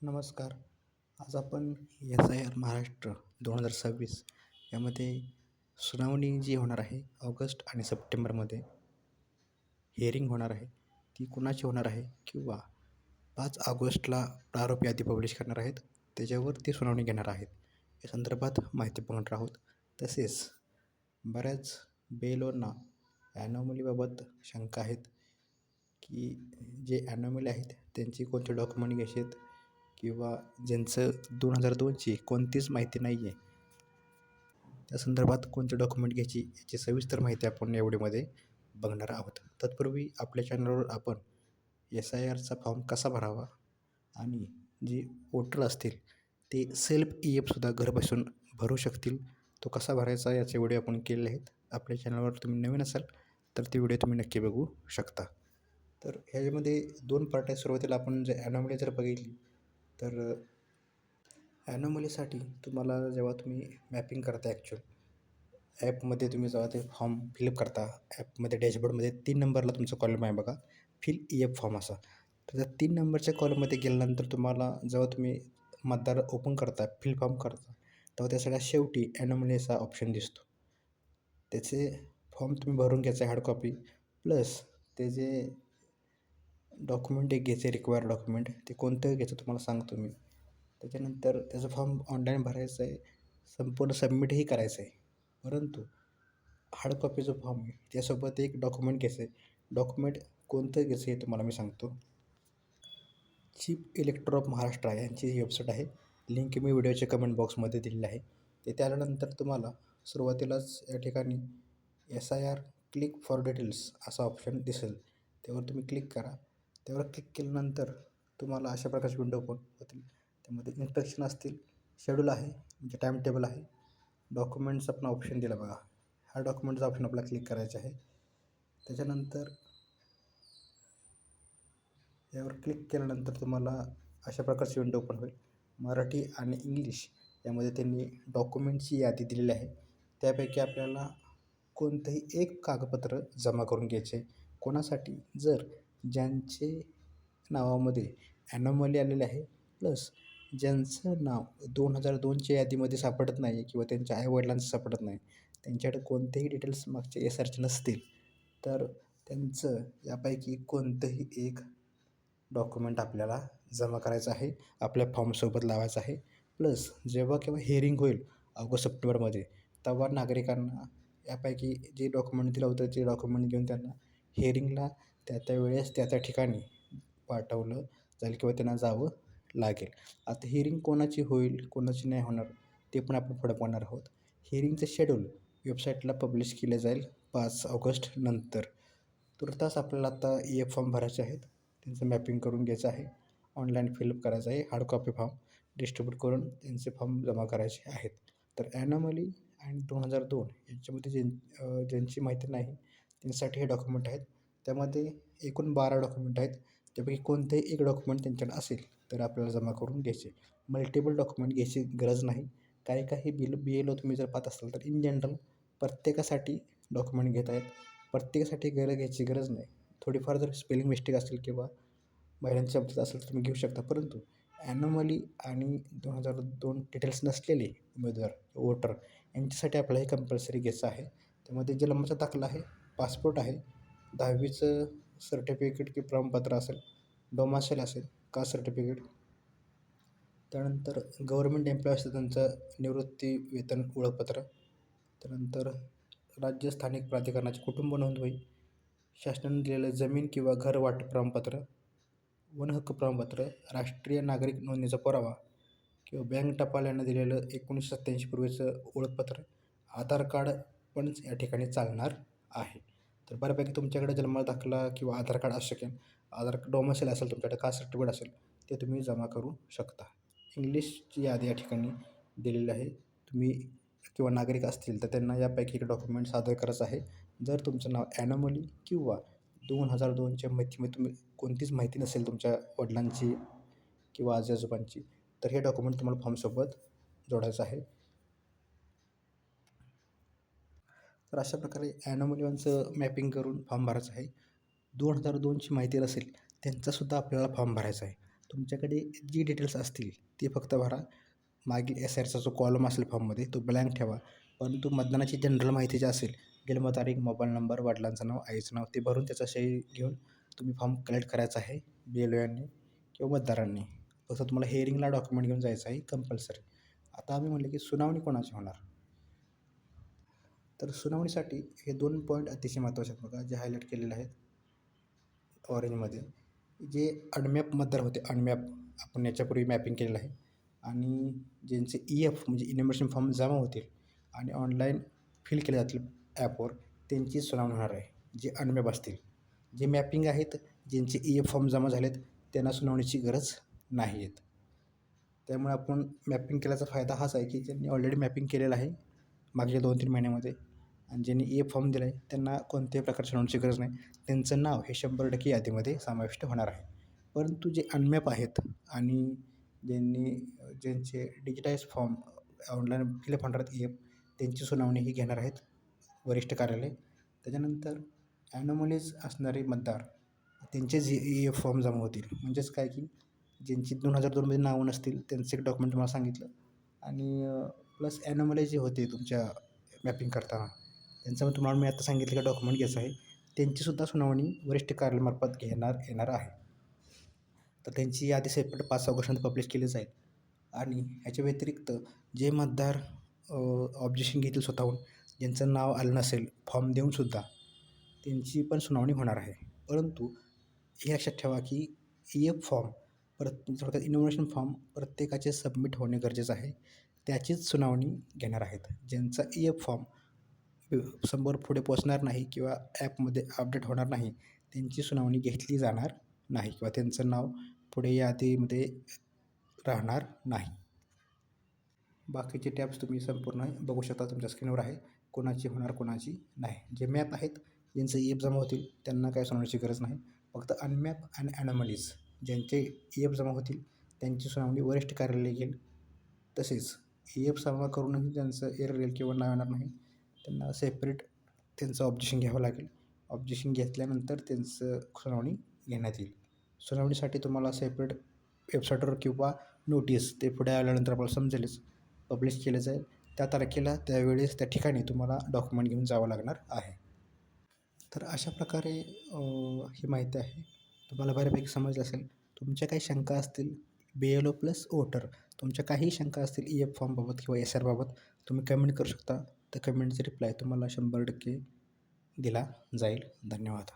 नमस्कार. आज आपण SIR महाराष्ट्र 2026 यामध्ये सुनावणी जी होणार आहे ऑगस्ट आणि सप्टेंबरमध्ये हिअरिंग होणार आहे. ती कुणाची होणार आहे किंवा 5 ऑगस्टला प्रारूप यादी पब्लिश करणार आहेत. त्याच्यावर ती सुनावणी घेणार आहेत. या संदर्भात माहिती बघणार आहोत. तसेच बऱ्याच बेलोना ॲनॉमलीबाबत शंका आहेत, की जे ॲनॉमली आहेत त्यांची कोणते डॉक्युमेंट घ्यायचे आहेत किंवा ज्यांचं 2002ची कोणतीच माहिती नाही आहे, त्या संदर्भात कोणते डॉक्युमेंट घ्यायची याची सविस्तर माहिती आपण या व्हिडिओमध्ये बघणार आहोत. तत्पूर्वी आपल्या चॅनलवर आपण SIRचा फॉर्म कसा भरावा आणि जे वोटर असतील ते सेल्फ EFसुद्धा घर बसून भरू शकतील, तो कसा भरायचा याचे व्हिडिओ आपण केलेले आहेत. आपल्या चॅनलवर तुम्ही नवीन असाल तर ते व्हिडिओ तुम्ही नक्की बघू शकता. तर ह्याच्यामध्ये 2 पार्ट आहेत. सुरुवातीला आपण जे ॲनॉमली जर बघितली तर ॲनॉमलीसाठी तुम्हाला जेव्हा तुम्ही मॅपिंग करता ॲपमध्ये तुम्ही जेव्हा ते फॉर्म फिलअप करता, ॲपमध्ये डॅशबोर्डमध्ये 3 नंबरला तुमचा कॉलम आहे बघा, फिल EF फॉर्म असा. तर त्या 3 नंबरच्या कॉलममध्ये गेल्यानंतर तुम्हाला जेव्हा तुम्ही मतदार ओपन करता, फिल फॉर्म करता, तेव्हा त्या सगळ्यात शेवटी ॲनॉमली असा ऑप्शन दिसतो. त्याचे फॉर्म तुम्ही भरून घ्यायचा हार्ड कॉपी प्लस ते जे डॉक्युमेंट एक घ्यायचे रिक्वायर्ड डॉक्युमेंट, ते कोणतं घ्यायचं तुम्हाला सांगतो मी. त्याच्यानंतर त्याचं फॉर्म ऑनलाईन भरायचं आहे, संपूर्ण सबमिटही करायचं आहे. परंतु हार्ड कॉपी जो फॉर्म आहे त्यासोबत एक डॉक्युमेंट घ्यायचं आहे. डॉक्युमेंट कोणतं घ्यायचं हे तुम्हाला मी सांगतो. चीफ इलेक्टर ऑफ महाराष्ट्र यांची ही वेबसाईट आहे. लिंक मी व्हिडिओच्या कमेंट बॉक्समध्ये दिलेली आहे. तिथे आल्यानंतर तुम्हाला सुरुवातीलाच या ठिकाणी SIR क्लिक फॉर डिटेल्स असा ऑप्शन दिसेल. त्यावर तुम्ही क्लिक करा. त्यावर क्लिक केल्यानंतर तुम्हाला अशा प्रकारची विंडो ओपन होतील. त्यामध्ये इन्स्ट्रक्शन असतील, शेड्यूल आहे म्हणजे टाईम टेबल आहे, डॉक्युमेंट्स आपण ऑप्शन दिला बघा. हा डॉक्युमेंटचा ऑप्शन आपल्याला क्लिक करायचा आहे. त्याच्यानंतर यावर क्लिक केल्यानंतर तुम्हाला अशा प्रकारची विंडो ओपन होईल. मराठी आणि इंग्लिश यामध्ये त्यांनी डॉक्युमेंटची यादी दिलेली आहे. त्यापैकी आपल्याला कोणतंही एक कागदपत्र जमा करून घ्यायचे. कोणासाठी? जर ज्यांचे नावामध्ये ॲनॉमली आलेले आहे प्लस ज्यांचं नाव 2002च्या यादीमध्ये सापडत नाही किंवा त्यांच्या आईवडिलांचं सापडत नाही, त्यांच्याकडे कोणतेही डिटेल्स मागचे SRचे नसतील, तर त्यांचं यापैकी कोणतंही एक डॉक्युमेंट आपल्याला जमा करायचं आहे, आपल्या फॉर्मसोबत लावायचं आहे. प्लस जेव्हा केव्हा हिअरिंग होईल ऑगस्ट सप्टेंबरमध्ये, तेव्हा नागरिकांना यापैकी जे डॉक्युमेंट दिलं होतं ते डॉक्युमेंट घेऊन त्यांना हिअरिंगला त्या वेळेस त्या ठिकाणी पाठवलं जाईल किंवा त्यांना जावं लागेल. आता हिअरिंग कोणाची होईल, कोणाची नाही होणार ते पण आपण पुढे पाहणार आहोत. हिअरिंगचं शेड्यूल वेबसाईटला पब्लिश केले जाईल 5 ऑगस्ट नंतर. तुर्तास आपल्याला आता EF फॉर्म भरायचे आहेत. त्यांचं मॅपिंग करून घ्यायचं आहे. ऑनलाईन फिलअप करायचं आहे. हार्ड कॉपी फॉर्म डिस्ट्रीब्यूट करून त्यांचे फॉर्म जमा करायचे आहेत. तर ॲनॉमली आणि 2002 यांच्यामध्ये ज्यांची माहिती नाही त्यांच्यासाठी हे डॉक्युमेंट आहेत. त्यामध्ये एकूण 12 डॉक्युमेंट आहेत. त्यापैकी कोणतेही एक डॉक्युमेंट त्यांच्याकडे असेल तर आपल्याला जमा करून घ्यायचे. मल्टिपल डॉक्युमेंट घ्यायची गरज नाही. काही BLO तुम्ही जर पाहत असाल तर इन जनरल प्रत्येकासाठी डॉक्युमेंट घेत आहेत. प्रत्येकासाठी घ्यायची गरज नाही. थोडीफार जर स्पेलिंग मिस्टेक असेल किंवा महिलांच्या बाबतीत असेल तर तुम्ही घेऊ शकता. परंतु ॲनॉमली आणि 2002 डिटेल्स नसलेले उमेदवार वोटर यांच्यासाठी आपल्याला हे कंपल्सरी घ्यायचं आहे. त्यामध्ये जन्माचा दाखला आहे, पासपोर्ट आहे, 10वीचं सर्टिफिकेट किंवा प्रमाणपत्र असेल, डोमासाईल असेल, कास्ट सर्टिफिकेट, त्यानंतर गव्हर्नमेंट एम्प्लॉई असतं त्यांचं निवृत्ती वेतन ओळखपत्र, त्यानंतर राज्य स्थानिक प्राधिकरणाची कुटुंब नोंदवही, शासनाने दिलेलं जमीन किंवा घर वाटप प्रमाणपत्र, वन हक्क प्रमाणपत्र, राष्ट्रीय नागरिक नोंदणीचा पुरावा किंवा बँक टपाल यांना दिलेलं 1987 पूर्वीचं ओळखपत्र, आधार कार्ड पण या ठिकाणी चालणार आहे. तर बऱ्यापैकी तुमच्याकडे जन्म दाखला किंवा आधार कार्ड असू शकेल. आधार डोमेसाईल असेल, तुमच्याकडे कास्ट सर्टिफिकेट असेल ते तुम्ही जमा करू शकता. इंग्लिशची यादी या ठिकाणी दिलेली आहे. तुम्ही किंवा नागरिक असतील तर त्यांना यापैकी एक डॉक्युमेंट सादर करायचं आहे. जर तुमचं नाव ॲनॉमली किंवा 2002च्या माहितीमध्ये तुम्ही कोणतीच माहिती नसेल तुमच्या वडिलांची किंवा आजी आजोबांची, तर हे डॉक्युमेंट तुम्हाला फॉर्मसोबत जोडायचं आहे. तर अशा प्रकारे ॲनॉमलीवांचं मॅपिंग करून फॉर्म भरायचं आहे. 2002ची माहिती नसेल त्यांचासुद्धा आपल्याला फॉर्म भरायचा आहे. तुमच्याकडे जी डिटेल्स असतील ते फक्त भरा. मागील SRचा जो कॉलम असेल फॉर्ममध्ये तो ब्लँक ठेवा. परंतु मतदानाची जनरल माहिती जी असेल, जन्मतारीख, मोबाईल नंबर, वडिलांचं नाव, आईचं नाव ते भरून त्याचा सही घेऊन तुम्ही फॉर्म कलेक्ट करायचा आहे BLO यांनी किंवा मतदारांनी. तसं तुम्हाला हिअरिंगला डॉक्युमेंट घेऊन जायचं आहे कंपल्सरी. आता आम्ही म्हटलं की सुनावणी कोणाची होणार? तर सुनावणीसाठी हे 2 पॉईंट अतिशय महत्त्वाचे आहेत बघा, जे हायलाईट केलेले आहेत ऑरेंजमध्ये. जे अनमॅप मतदार होते, अनमॅप आपण याच्यापूर्वी मॅपिंग केलेलं आहे आणि ज्यांचे EF म्हणजे इन्युमरेशन फॉर्म जमा होतील आणि ऑनलाईन फिल केले जातील ॲपवर, त्यांची सुनावणी होणार आहे, जे अनमॅप असतील. जे मॅपिंग आहेत, ज्यांचे EF फॉर्म जमा झालेत, त्यांना सुनावणीची गरज नाही आहेत. त्यामुळे आपण मॅपिंग केल्याचा फायदा हाच आहे की ज्यांनी ऑलरेडी मॅपिंग केलेलं आहे मागच्या 2-3 महिन्यामध्ये आणि ज्यांनी EF फॉर्म दिला आहे त्यांना कोणत्याही प्रकारच्या सुनावणीची गरज नाही. त्यांचं नाव हे 100% यादीमध्ये समाविष्ट होणार आहे. परंतु जे अनमॅप आहेत आणि ज्यांचे डिजिटाइज फॉर्म ऑनलाईन फिलअप होणार आहेत EF, त्यांची सुनावणी ही घेणार आहेत वरिष्ठ कार्यालय. त्याच्यानंतर ॲनोमलीज असणारे मतदार, त्यांचेच EF फॉर्म जमा होतील. म्हणजेच काय की ज्यांची 2002मध्ये नावं नसतील त्यांचं एक डॉक्युमेंट तुम्हाला सांगितलं आणि प्लस ॲनोमली जे होते तुमच्या मॅपिंग करताना त्यांचं तुम्हाला मी आता सांगितलं की डॉक्युमेंट घ्यायचं आहे, त्यांचीसुद्धा सुनावणी वरिष्ठ कार्यालयामार्फत येणार आहे. तर त्यांची यादी सेपरेट 5 ऑगस्टनंतर पब्लिश केली जाईल. आणि ह्याच्या व्यतिरिक्त जे मतदार ऑब्जेक्शन घेतील स्वतःहून, ज्यांचं नाव आलं नसेल फॉर्म देऊनसुद्धा, त्यांची पण सुनावणी होणार आहे. परंतु हे लक्षात ठेवा की EF फॉर्म थोडक्यात इन्युमरेशन फॉर्म प्रत्येकाचे सबमिट होणे गरजेचं आहे. त्याचीच सुनावणी घेणार आहेत. ज्यांचा EF फॉर्म समोर पुढे पोचणार नाही किंवा ॲपमध्ये अपडेट होणार नाही, त्यांची सुनावणी घेतली जाणार नाही किंवा त्यांचं नाव पुढे यादीमध्ये राहणार नाही. बाकीचे टॅब्स तुम्ही संपूर्ण बघू शकता तुमच्या स्क्रीनवर आहे. कोणाची होणार, कोणाची नाही. जे मॅप आहेत, ज्यांचे EF जमा होतील त्यांना काय सुनावणीची गरज नाही. फक्त अनमॅप आणि ॲनोमलीज ज्यांचे EF जमा होतील त्यांची सुनावणी वरिष्ठ कार्यालय घेईल. तसेच EF जमा करूनही ज्यांचं एरर येईल किंवा नाव येणार नाही, त्यांना सेपरेट त्यांचं ऑब्जेक्शन घ्यावं लागेल. ऑब्जेक्शन घेतल्यानंतर त्यांचं सुनावणी घेण्यात येईल. सुनावणीसाठी तुम्हाला सेपरेट वेबसाईटवर किंवा नोटीस ते पुढे आल्यानंतर आपल्याला समजेलच पब्लिश केलं जाईल. त्या तारखेला त्यावेळेस त्या ठिकाणी तुम्हाला डॉक्युमेंट घेऊन जावं लागणार आहे. तर अशा प्रकारे ही माहिती आहे. तुम्हाला बऱ्यापैकी समजलं असेल. तुमच्या काही शंका असतील BLO प्लस वोटर, तुमच्या काही शंका असतील EF फॉर्मबाबत किंवा SR बाबत तुम्ही कमेंट करू शकता. त्या कमेंटचा रिप्लाय तुम्हाला 100% दिला जाईल. धन्यवाद.